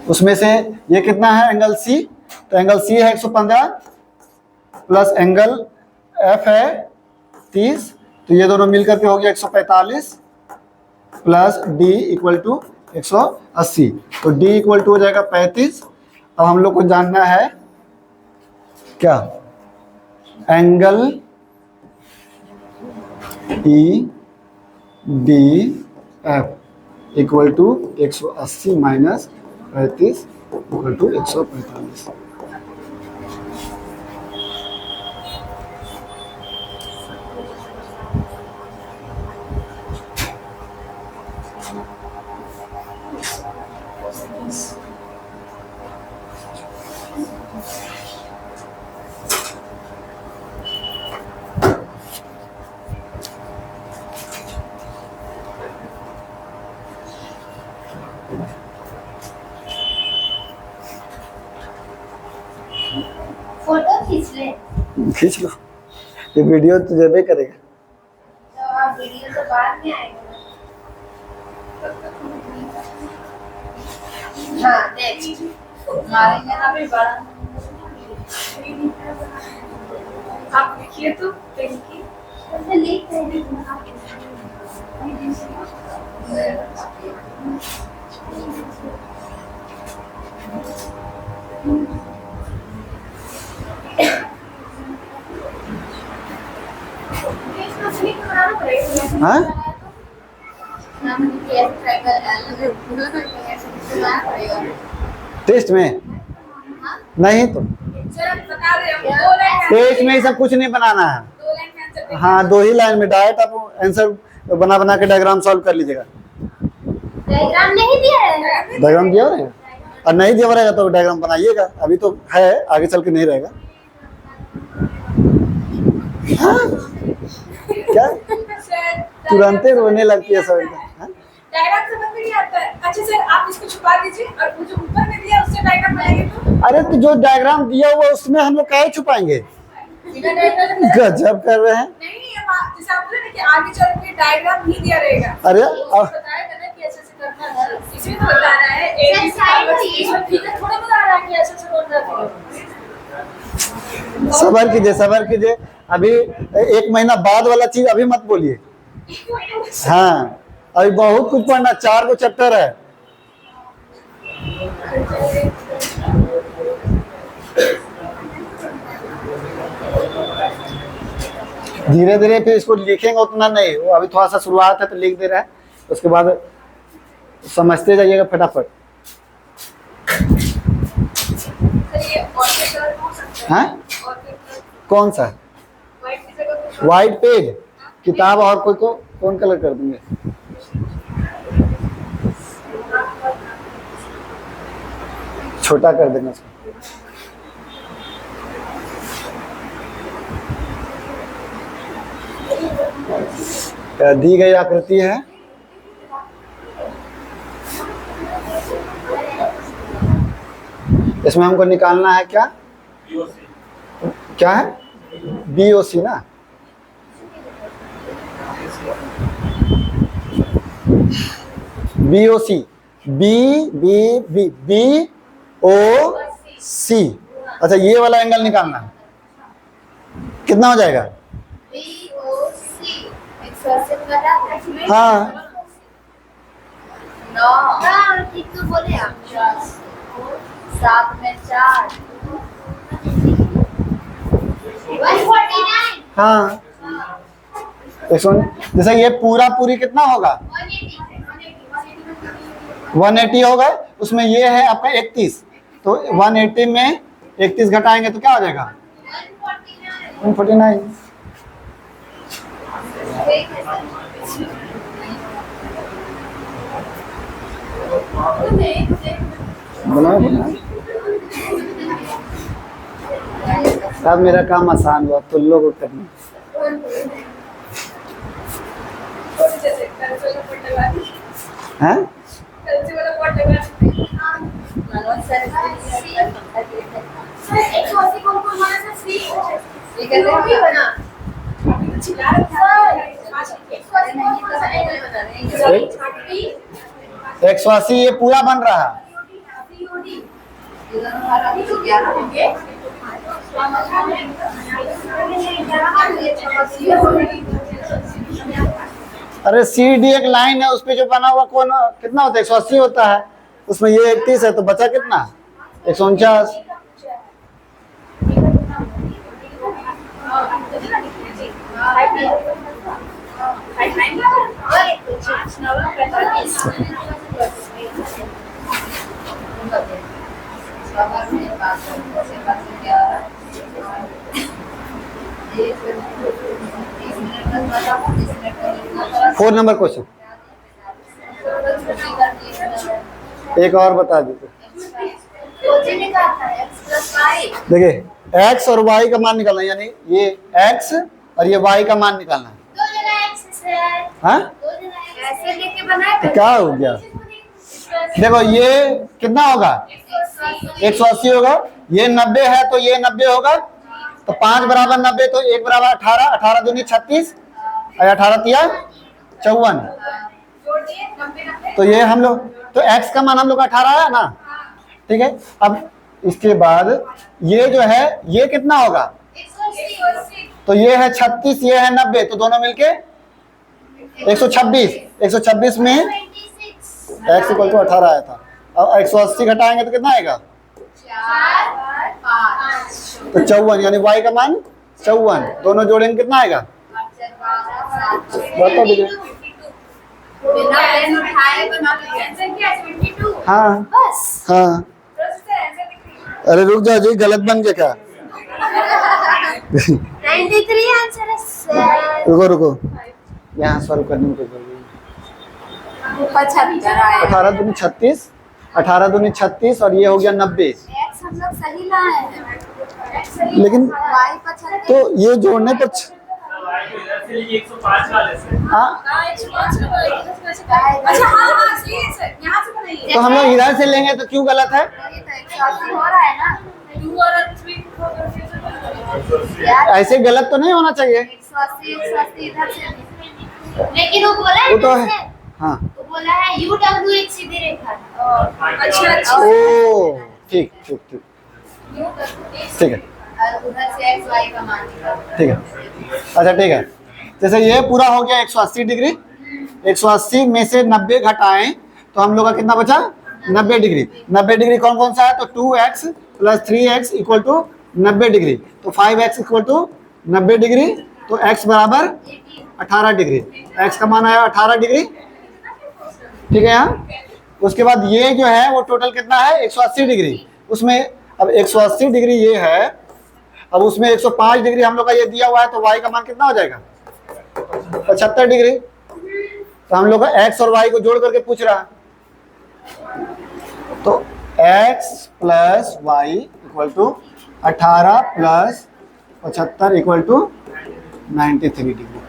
उसमें से ये कितना है एंगल सी, तो एंगल सी है 115 प्लस एंगल एफ है 30, तो ये दोनों मिलकर के हो गया 145 प्लस डी इक्वल टू 180, तो डी इक्वल टू हो जाएगा 35। अब हम लोग को जानना है क्या, angle E D F equal to 180 minus 35 equal to 145। Photo खींच ले, खींच लो, ये वीडियो तो जब करेगा। तो आप वीडियो तो बाद में आएगा। हाँ नेक्स्ट मारेंगे ना भी बड़ा, आप लिखिए तो देखिए। हाँ टेस्ट में नहीं तो सर आप बता रहे हैं हम 2 लाइन टेस्ट में ये सब कुछ नहीं बनाना है। 2 लाइन में आंसर हाँ 2 ही लाइन में डायरेक्ट आप आंसर बना बना के डायग्राम सॉल्व कर लीजिएगा। डायग्राम नहीं दिया है। डायग्राम दिया रहेगा और नहीं दिया रहेगा तो डायग्राम बनाइएगा। अभी तो है, आगे चल के नहीं रहेगा। हाँ? क्या सर तुरंत ही रोने लगती है सब। हाँ? डायग्राम समझ में नहीं आता है। अच्छा सर आप इसको छुपा दीजिए और वो जो ऊपर में दिया उससे डायग्राम बनाएंगे तो अरे तो जो डायग्राम दिया हुआ उसमें हम लोग काहे छुपाएंगे? बिना डायग्राम गजब कर रहे हैं। नहीं अब जैसे आप बोले ना कि आगे चल के डायग्राम ही दिया रहेगा। अरे बताया था ना कि ऐसे ऐसे करना है। इसमें तो बता रहा है ए इसमें ठीक है थोड़ा बता रहा है कि ऐसे ऐसे करना है। सबर कीजिए। अभी 1 महीना बाद वाला चीज अभी मत बोलिए। हाँ अभी बहुत कुछ पढ़ना, 4 गो चैप्टर है। धीरे धीरे फिर इसको लिखेंगे उतना नहीं, वो अभी थोड़ा सा शुरुआत है तो लिख दे रहा है, उसके बाद समझते जाइएगा फटाफट। सर ये और के कलर हो सकता है हाँ और के कलर कौन सा? व्हाइट की जगह कुछ व्हाइट पेज किताब और कोई को कौन कलर कर देंगे? छोटा कर देना उसको। दी गई आकृति है, इसमें हमको निकालना है क्या? क्या है? BOC ना। BOC BOC। अच्छा ये वाला एंगल निकालना है, कितना हो जाएगा? हाँ ठीक तो बोले आप। 7 में 4 149 हाँ जैसे ये पूरा पूरी कितना होगा? 180 होगा। उसमें ये है आपका 31, तो 180 में 31 घटाएंगे तो क्या हो जाएगा? 149। बनाओ। अब मेरा काम आसान हुआ, तो लोग करना। जैसे कल से वाला पॉइंट लगा दी हैं? कल से वाला पॉइंट लगा दी तो 180 ये पूरा बन रहा है। अरे CD एक लाइन है, उस पे जो बना हुआ कौन कितना होता है? 180 होता है, उसमें ये 31 है तो बचा कितना? 149। फोर नंबर क्वेश्चन एक और बता दीजिए। देखिए x और y का मान निकालना है, यानी ये x और ये y का मान निकालना है। हाँ तो क्या हो गया? देखो ये कितना होगा? 180 होगा। ये 90 है तो ये 90 होगा, तो 5 बराबर 90 तो 1 बराबर 18, 18 दूनी 36 और 18 तिया 54। तो ये हम लोग तो x का मान हम लोग 18 है ना, ठीक है। अब इसके बाद ये जो है ये कितना होगा? तो ये है 36, ये है 90, तो दोनों मिलके 126। 126 में x इक्वल टू 18 आया था। अब 180 घटाएंगे तो कितना आएगा? 4 5 तो 54, यानी y का मान 54। दोनों जोड़ेंगे कितना आएगा? बताओ डिग्री। बिना पेन उठाए बना आंसर क्या है? 22। हाँ बस हाँ। प्रोसेसर आंसर दिख रही है। अरे रुक जा जी, गलत बन गया क्या? 93 आंसर है सर। रुको रुको, यहाँ सॉल्व करने में कोई जरूरी नहीं। 75 आया। 18 दूनी 36, 18 दूनी 36 और ये हो गया 90। एक्स हम लोग सही लाए हैं। एक्स सही लेकिन वाई 75। तो ये जोड़ने पर 105 वाले से हाँ, अच्छा हाँ सही है सर, यहाँ से बनाइए। तो हम लोग इधर से लेंगे तो क्यों गलत है? ये तो 180 हो रहा है ना 2 और 3 यार। ऐसे गलत तो नहीं होना चाहिए। 180 इधर से भी। लेकिन वो बोला है वो तो है। कैसे? हाँ, वो बोला है यू डब्ल्यू एक सीधी रेखा। अच्छा अच्छा ओ ठीक ठीक ठीक ठीक है और उधर से एक्स वाई का मान निकालो। ठीक है। अच्छा ठीक है, जैसे ये पूरा हो गया 180 डिग्री। 180 में से 90 घटाएं तो हम लोग का कितना बचा? 90 डिग्री। 90 डिग्री कौन कौन सा है? तो 2x plus 3x equal to 90 degree. तो 5x इक्वल टू 90 डिग्री। तो x बराबर 18 डिग्री। x का मान आया 18 डिग्री। ठीक है यहाँ। उसके बाद ये जो है वो टोटल कितना है? 180 डिग्री। उसमें अब 180 डिग्री ये है, अब उसमें 105 डिग्री हम लोग का ये दिया हुआ है, तो y का मान कितना हो जाएगा? 75 डिग्री। तो हम लोग का x और y को जोड़ करके पूछ रहा है, तो x plus y equal to 18 plus 75 equal to 93 degree.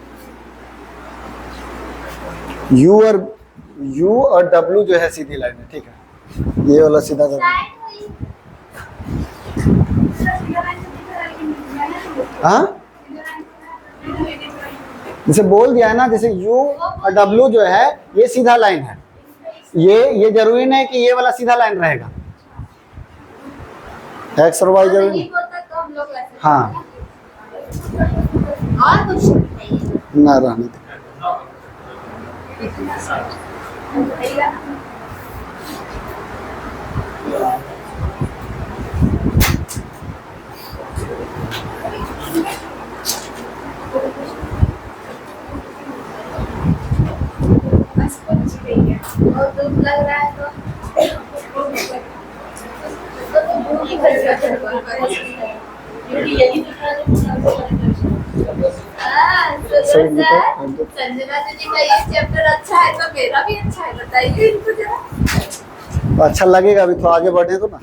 u और w जो है सीधी लाइन है। ठीक है, ये वाला सीधा कर। हाँ, जैसे बोल दिया है ना, जैसे u और w जो है ये सीधा लाइन है। ये जरूरी नहीं कि ये वाला सीधा लाइन रहेगा। x और y जरूरी नहीं। होता तो हम लोग ऐसे। हाँ, और कुछ नहीं। ना रहने दे। और दुख लग रहा है तो संजना दीदी का ये चैप्टर अच्छा है तो मेरा भी अच्छा है, बताइए इनको जरा। अच्छा लगेगा, अभी तो आगे बढ़े तो ना।